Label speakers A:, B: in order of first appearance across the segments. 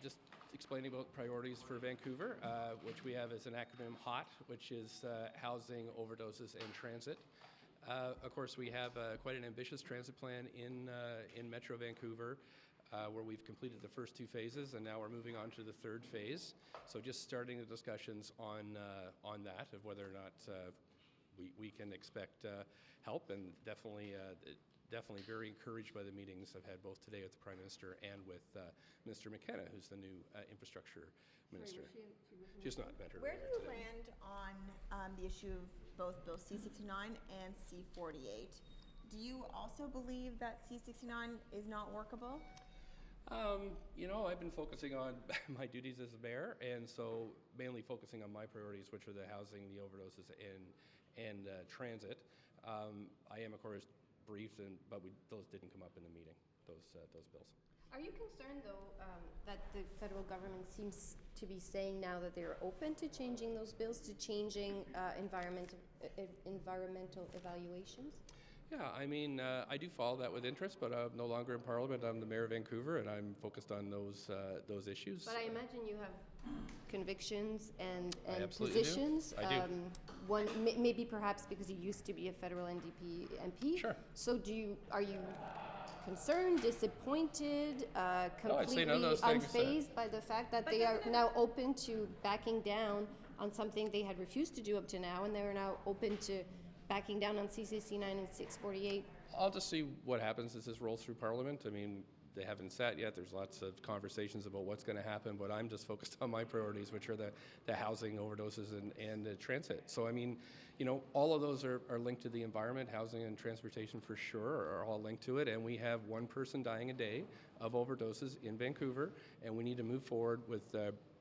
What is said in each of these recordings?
A: Just explaining about priorities for Vancouver, which we have as an acronym HOT, which is housing, overdoses, and transit. Of course, we have quite an ambitious transit plan in Metro Vancouver, where we've completed the first two phases, and now we're moving on to the third phase. So just starting the discussions on that, of whether or not we can expect help, and definitely very encouraged by the meetings I've had both today with the Prime Minister and with Minister McKenna, who's the new infrastructure minister. She's not met her.
B: Where do you land on the issue of both Bill C-69 and C-48? Do you also believe that C-69 is not workable?
A: I've been focusing on my duties as a mayor, and so mainly focusing on my priorities, which are the housing, the overdoses, and transit. I am, of course, briefed, but those didn't come up in the meeting, those bills.
C: Are you concerned, though, that the federal government seems to be saying now that they're open to changing those bills, to changing environmental evaluations?
A: Yeah, I do follow that with interest, but I'm no longer in Parliament. I'm the Mayor of Vancouver, and I'm focused on those issues.
C: But I imagine you have convictions and
A: Do.
C: positions.
A: I do.
C: One maybe perhaps because you used to be a federal NDP MP.
A: Sure.
C: So are you concerned, disappointed, completely unfazed by the fact that they are now open to backing down on something they had refused to do up to now, and they're now open to backing down on C-69 and 648?
A: I'll just see what happens as this rolls through Parliament. They haven't sat yet. There's lots of conversations about what's going to happen, but I'm just focused on my priorities, which are the housing, overdoses, and the transit. So, all of those are linked to the environment. Housing and transportation, for sure, are all linked to it, and we have one person dying a day of overdoses in Vancouver, and we need to move forward with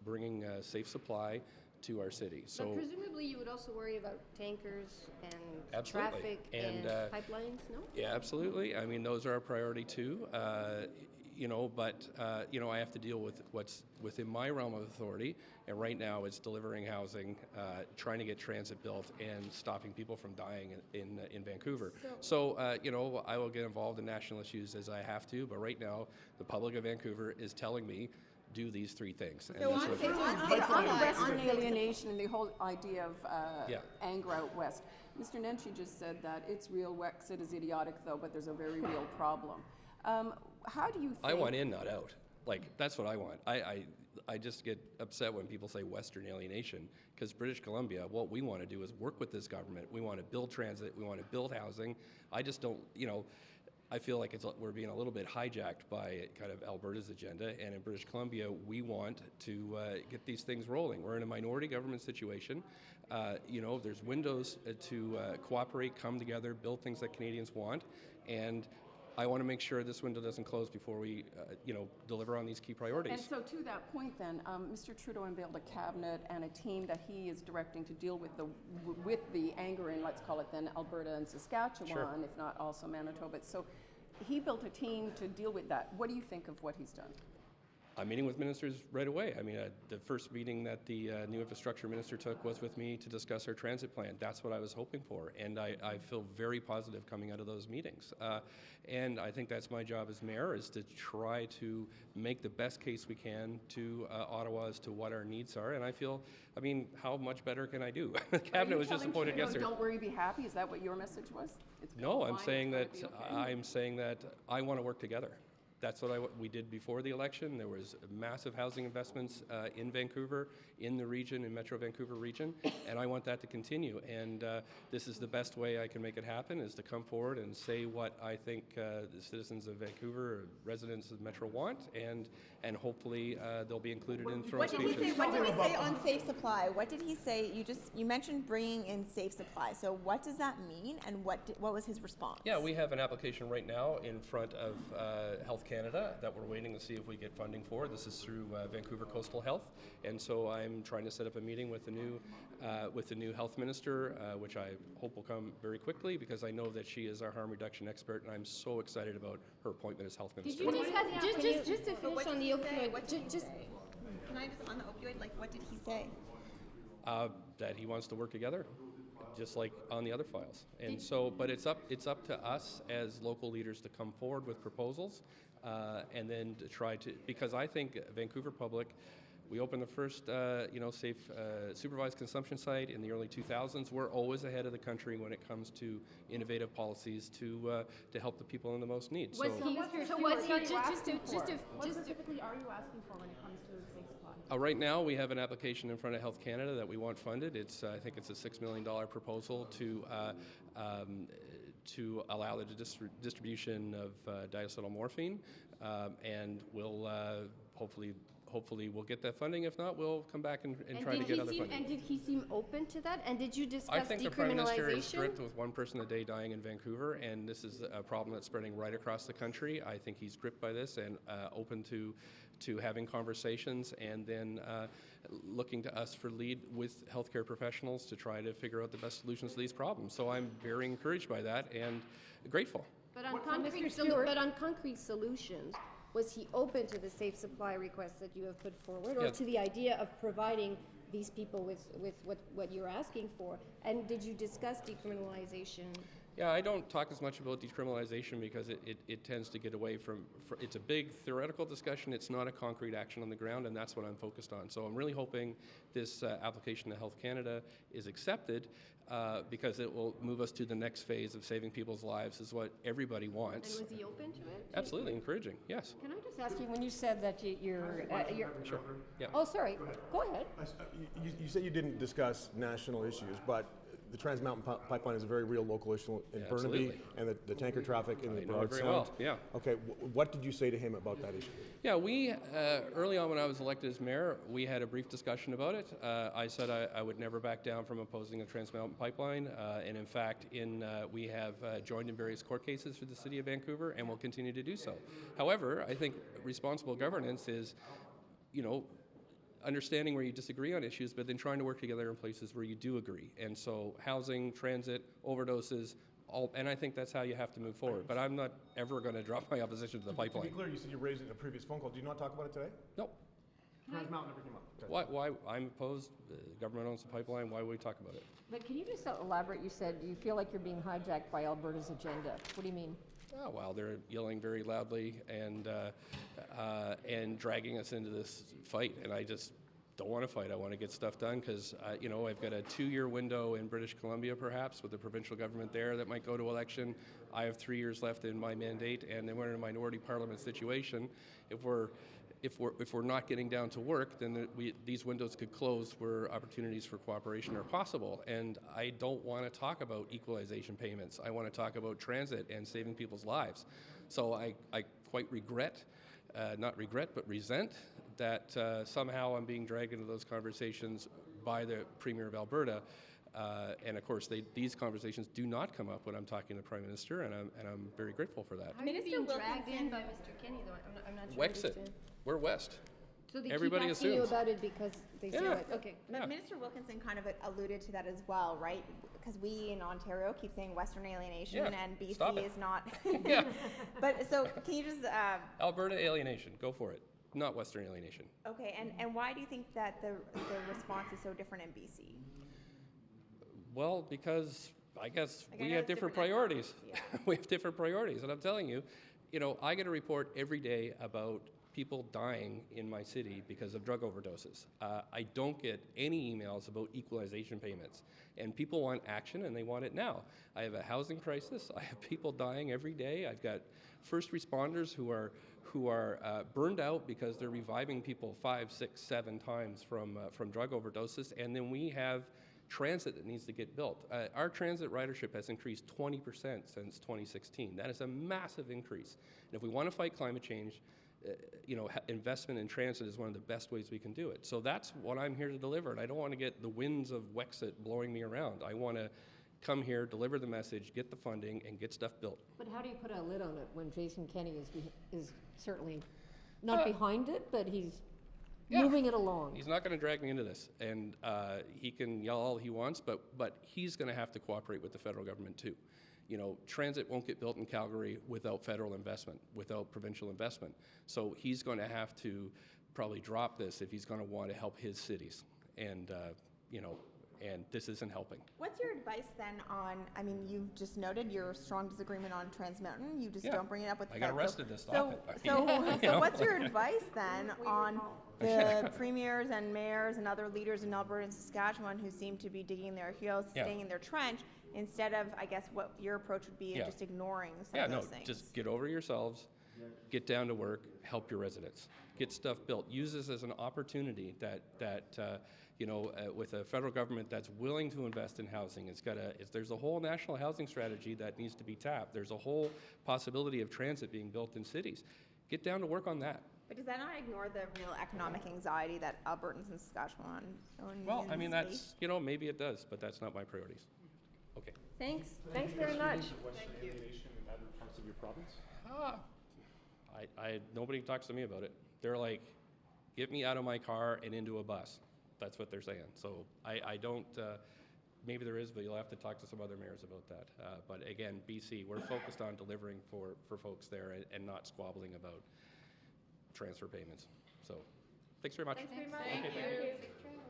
A: bringing safe supply to our city. So,
C: but presumably you would also worry about tankers and
A: absolutely.
C: Traffic and pipelines, no?
A: Yeah, absolutely. Those are a priority too. But I have to deal with what's within my realm of authority, and right now it's delivering housing, trying to get transit built, and stopping people from dying in Vancouver. So I will get involved in national issues as I have to, but right now the public of Vancouver is telling me do these three things.
D: So on Western alienation and the whole idea of anger out west, Mr. Nenshi just said that it's real. Wexit is idiotic, though, but there's a very real problem. How do you think...
A: I want in, not out. That's what I want. I just get upset when people say Western alienation, because British Columbia, what we want to do is work with this government. We want to build transit. We want to build housing. I just don't, I feel like we're being a little bit hijacked by kind of Alberta's agenda, and in British Columbia, we want to get these things rolling. We're in a minority government situation. There's windows to cooperate, come together, build things that Canadians want, and I want to make sure this window doesn't close before we, deliver on these key priorities.
D: And so to that point then, Mr. Trudeau unveiled a cabinet and a team that he is directing to deal with the anger in, let's call it then, Alberta and Saskatchewan,
A: sure,
D: if not also Manitoba. So he built a team to deal with that. What do you think of what he's done?
A: I'm meeting with ministers right away. The first meeting that the new infrastructure minister took was with me to discuss our transit plan. That's what I was hoping for, and I feel very positive coming out of those meetings. And I think that's my job as mayor, is to try to make the best case we can to Ottawa as to what our needs are. And I feel, how much better can I do? The cabinet was just appointed yesterday.
D: Don't worry, be happy. Is that what your message was?
A: No, I'm saying that I want to work together. That's what we did before the election. There was massive housing investments in Vancouver, in the region, in Metro Vancouver region, and I want that to continue. And this is the best way I can make it happen, is to come forward and say what I think the citizens of Vancouver, residents of Metro want, and hopefully they'll be included in throne speeches.
B: What did he say on safe supply? What did he say? You mentioned bringing in safe supply. So what does that mean, and what was his response?
A: Yeah, we have an application right now in front of Health Canada that we're waiting to see if we get funding for. This is through Vancouver Coastal Health, and so I'm trying to set up a meeting with the new health minister, which I hope will come very quickly, because I know that she is our harm reduction expert, and I'm so excited about her appointment as health minister.
C: Did you just to finish on the opioid?
B: Can I just on the opioid? What did he say?
A: That he wants to work together. just like on the other files. And so, but it's up to us as local leaders to come forward with proposals, and then to try to, because I think Vancouver Public, we opened the first, safe supervised consumption site in the early 2000s. We're always ahead of the country when it comes to innovative policies to help the people in the most need.
C: What
E: specifically are you asking for when it comes to safe supply?
A: Right now, we have an application in front of Health Canada that we want funded. I think it's a $6 million proposal to allow the distribution of diacetyl morphine, and we'll hopefully we'll get that funding. If not, we'll come back and try to get other funding.
C: And did he seem open to that? And did you discuss decriminalization?
A: I think the Prime Minister is gripped with one person a day dying in Vancouver, and this is a problem that's spreading right across the country. I think he's gripped by this and open to having conversations, and then looking to us for lead with healthcare professionals to try to figure out the best solutions to these problems. So I'm very encouraged by that and grateful.
C: But on concrete solutions, was he open to the safe supply requests that you have put forward, or to the idea of providing these people with what you're asking for? And did you discuss decriminalization?
A: Yeah, I don't talk as much about decriminalization because it tends to get away from it's a big theoretical discussion. It's not a concrete action on the ground, and that's what I'm focused on. So I'm really hoping this application to Health Canada is accepted, because it will move us to the next phase of saving people's lives, is what everybody wants.
C: And was he open to it?
A: Absolutely, encouraging, yes.
E: Can I just ask you, when you said that you're
A: Sure, yeah.
E: oh, sorry, go ahead.
F: You said you didn't discuss national issues, but the Trans Mountain Pipeline is a very real local issue in Burnaby,
A: absolutely.
F: and the tanker traffic in the
A: I know
F: Broad
A: it very
F: Sound.
A: well, yeah.
F: Okay, what did you say to him about that issue?
A: Yeah, we, early on when I was elected as mayor, we had a brief discussion about it. I said I would never back down from opposing a Trans Mountain Pipeline, and in fact, we have joined in various court cases for the City of Vancouver, and will continue to do so. However, I think responsible governance is, understanding where you disagree on issues, but then trying to work together in places where you do agree. And so housing, transit, overdoses, and I think that's how you have to move forward. But I'm not ever going to drop my opposition to the pipeline.
F: To be clear, you said you raised it in a previous phone call. Do you not talk about it today?
A: No.
F: Trans Mountain never came up. Okay.
A: Why? I'm opposed. The government owns the pipeline. Why would we talk about it?
E: But can you just elaborate? You said you feel like you're being hijacked by Alberta's agenda. What do you mean?
A: Oh, well, they're yelling very loudly and dragging us into this fight, and I just don't want to fight. I want to get stuff done because, I've got a 2-year window in British Columbia, perhaps, with the provincial government there that might go to election. I have 3 years left in my mandate, and then we're in a minority parliament situation. If we're not getting down to work, then these windows could close where opportunities for cooperation are possible. And I don't want to talk about equalization payments. I want to talk about transit and saving people's lives. So I quite regret, not regret, but resent that somehow I'm being dragged into those conversations by the Premier of Alberta. And of course, these conversations do not come up when I'm talking to the Prime Minister, and I'm very grateful for that.
C: How are you being dragged in by Mr. Kennedy, though? I'm not sure.
A: Wexit. We're west.
C: So they
A: Everybody
C: keep asking you
A: assumes.
C: about it because they say, like, okay.
B: But Minister Wilkinson kind of alluded to that as well, right? Because we in Ontario keep saying Western alienation,
A: Yeah,
B: and BC
A: stop it.
B: is not.
A: Yeah.
B: But so can you just
A: Alberta alienation. Go for it. Not Western alienation.
B: okay? And why do you think that the response is so different in BC?
A: Well, because I guess
B: Like, I
A: we
B: know
A: have
B: it's
A: different
B: different
A: priorities.
B: Yeah.
A: We have different priorities. And I'm telling you, I get a report every day about people dying in my city because of drug overdoses. I don't get any emails about equalization payments. And people want action, and they want it now. I have a housing crisis. I have people dying every day. I've got first responders who are burned out because they're reviving people 5, 6, 7 times from drug overdoses. And then we have transit that needs to get built. Our transit ridership has increased 20% since 2016. That is a massive increase. And if we want to fight climate change, investment in transit is one of the best ways we can do it. So that's what I'm here to deliver. And I don't want to get the winds of Wexit blowing me around. I want to come here, deliver the message, get the funding, and get stuff built.
E: But how do you put a lid on it when Jason Kenney is certainly not behind it, but he's moving it along?
A: He's not going to drag me into this, and he can yell all he wants, but he's going to have to cooperate with the federal government too. Transit won't get built in Calgary without federal investment, without provincial investment. So he's going to have to probably drop this if he's going to want to help his cities. And and this isn't helping.
B: What's your advice then on, I mean, you've just noted your strong disagreement on Trans Mountain. You just
A: Yeah.
B: don't bring it up with the
A: I got
B: feds.
A: arrested to stop
B: so,
A: it.
B: So what's your advice then on the premiers and mayors and other leaders in Alberta and Saskatchewan who seem to be digging their heels,
A: Yeah.
B: staying in their trench, instead of, I guess, what your approach would be,
A: Yeah.
B: just ignoring some
A: Yeah,
B: of
A: no,
B: those things?
A: just get over yourselves, get down to work, help your residents, get stuff built. Use this as an opportunity that with a federal government that's willing to invest in housing. There's a whole national housing strategy that needs to be tapped. There's a whole possibility of transit being built in cities. Get down to work on that.
B: But does that not ignore the real economic anxiety that Albertans and Saskatchewan
A: Well, I mean,
B: face?
A: that's, maybe it does, but that's not my priorities. Okay.
C: Thanks very much.
G: Alienation in other parts of your province?
A: Nobody talks to me about it. They're like, get me out of my car and into a bus. That's what they're saying. So I don't, maybe there is, but you'll have to talk to some other mayors about that. But again, BC, we're focused on delivering for folks there and not squabbling about transfer payments. So thanks very much.
C: Thank you.